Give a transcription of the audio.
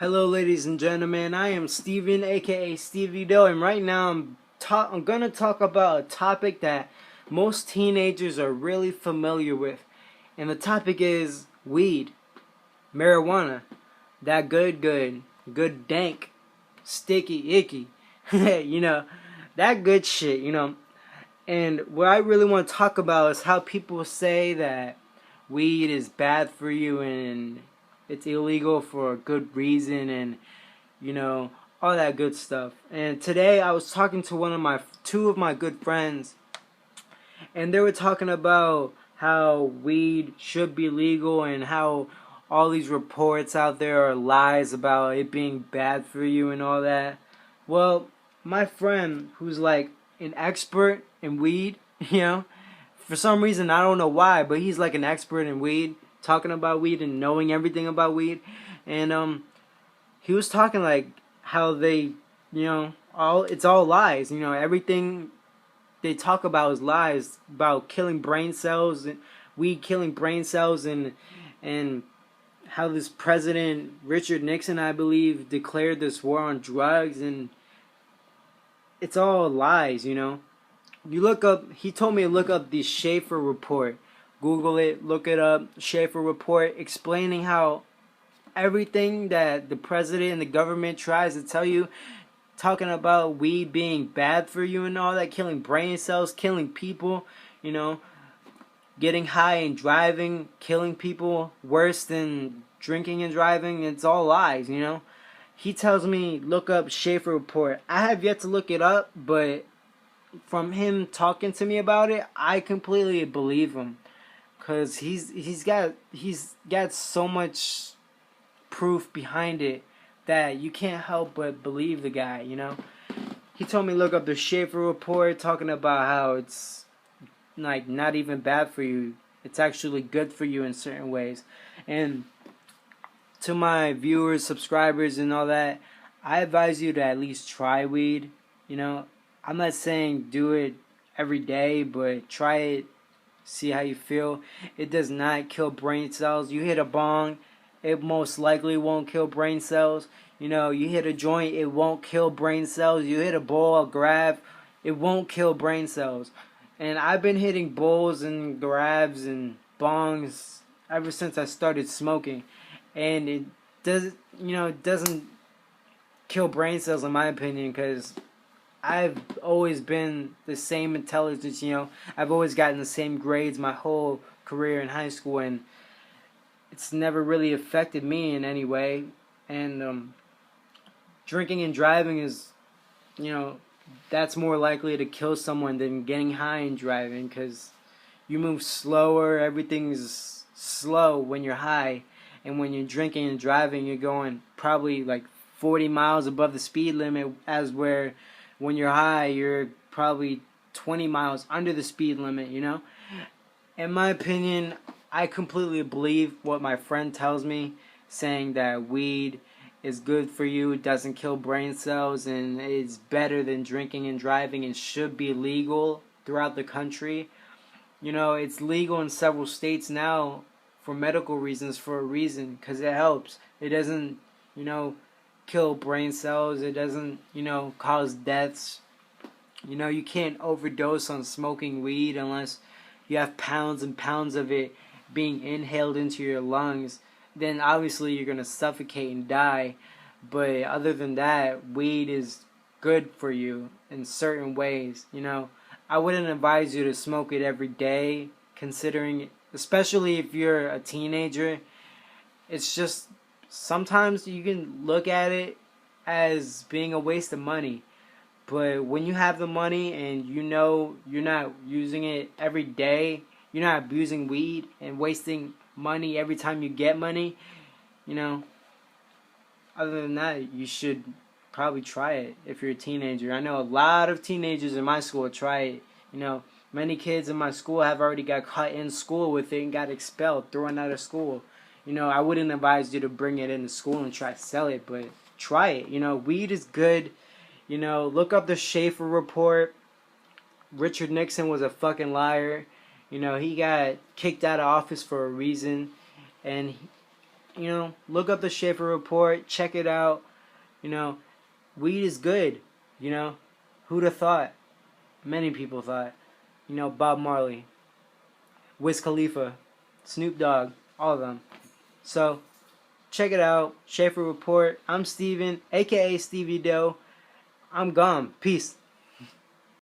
Hello, ladies and gentlemen. I am Steven, aka Stevie Doe, and right now I'm gonna talk about a topic that most teenagers are really familiar with, and the topic is weed, marijuana, that good dank, sticky, icky, you know, that good shit, And what I really want to talk about is how people say that weed is bad for you and it's illegal for a good reason and you know all that good stuff. And today I was talking to two of my good friends, and they were talking about how weed should be legal and how all these reports out there are lies about it being bad for you and all that. Well, my friend who's like an expert in weed, for some reason I don't know why, but he's like an expert in weed, talking about weed and knowing everything about weed. And he was talking like how they, all it's all lies. Everything they talk about is lies about killing brain cells, weed killing brain cells, and how this president Richard Nixon, I believe, declared this war on drugs, and it's all lies. You look up. He told me to look up the Schaefer report. Google it, look it up. Schaefer report explaining how everything that the president and the government tries to tell you, talking about weed being bad for you and all that, killing brain cells, killing people, you know, getting high and driving, killing people worse than drinking and driving, it's all lies. He tells me look up Schaefer report. I have yet to look it up, but from him talking to me about it, I completely believe him, cuz he's got so much proof behind it that you can't help but believe the guy. He told me look up the Schaefer report, talking about how it's like not even bad for you. It's actually good for you in certain ways. And to my viewers, subscribers, and all that, I advise you to at least try weed. I'm not saying do it every day, but try it, see how you feel. It does not kill brain cells. You hit a bong, it most likely won't kill brain cells. You hit a joint, it won't kill brain cells. You hit a bowl, a grab, it won't kill brain cells. And I've been hitting bowls and grabs and bongs ever since I started smoking, and it doesn't kill brain cells in my opinion, because I've always been the same intelligence. I've always gotten the same grades my whole career in high school, and it's never really affected me in any way. And drinking and driving is, that's more likely to kill someone than getting high and driving, because you move slower, everything's slow when you're high, and when you're drinking and driving, you're going probably like 40 miles above the speed limit, as where when you're high, you're probably 20 miles under the speed limit. In my opinion, I completely believe what my friend tells me, saying that weed is good for you, it doesn't kill brain cells, and it's better than drinking and driving, and should be legal throughout the country. It's legal in several states now for medical reasons, for a reason, because it helps. It doesn't, kill brain cells. It doesn't, cause deaths. You can't overdose on smoking weed unless you have pounds and pounds of it being inhaled into your lungs. Then obviously you're going to suffocate and die. But other than that, weed is good for you in certain ways. I wouldn't advise you to smoke it every day, considering, especially if you're a teenager. It's just, sometimes you can look at it as being a waste of money. But when you have the money and you're not using it every day, you're not abusing weed and wasting money every time you get money, other than that, you should probably try it if you're a teenager. I know a lot of teenagers in my school try it. Many kids in my school have already got caught in school with it and got expelled, thrown out of school. I wouldn't advise you to bring it into school and try to sell it, but try it. Weed is good. Look up the Schaefer report. Richard Nixon was a fucking liar. He got kicked out of office for a reason, and look up the Schaefer Report, check it out. Weed is good. Who'd have thought? Many people thought. Bob Marley, Wiz Khalifa, Snoop Dogg, all of them. So, check it out. Schaefer Report. I'm Steven, aka Stevie Doe. I'm gone. Peace.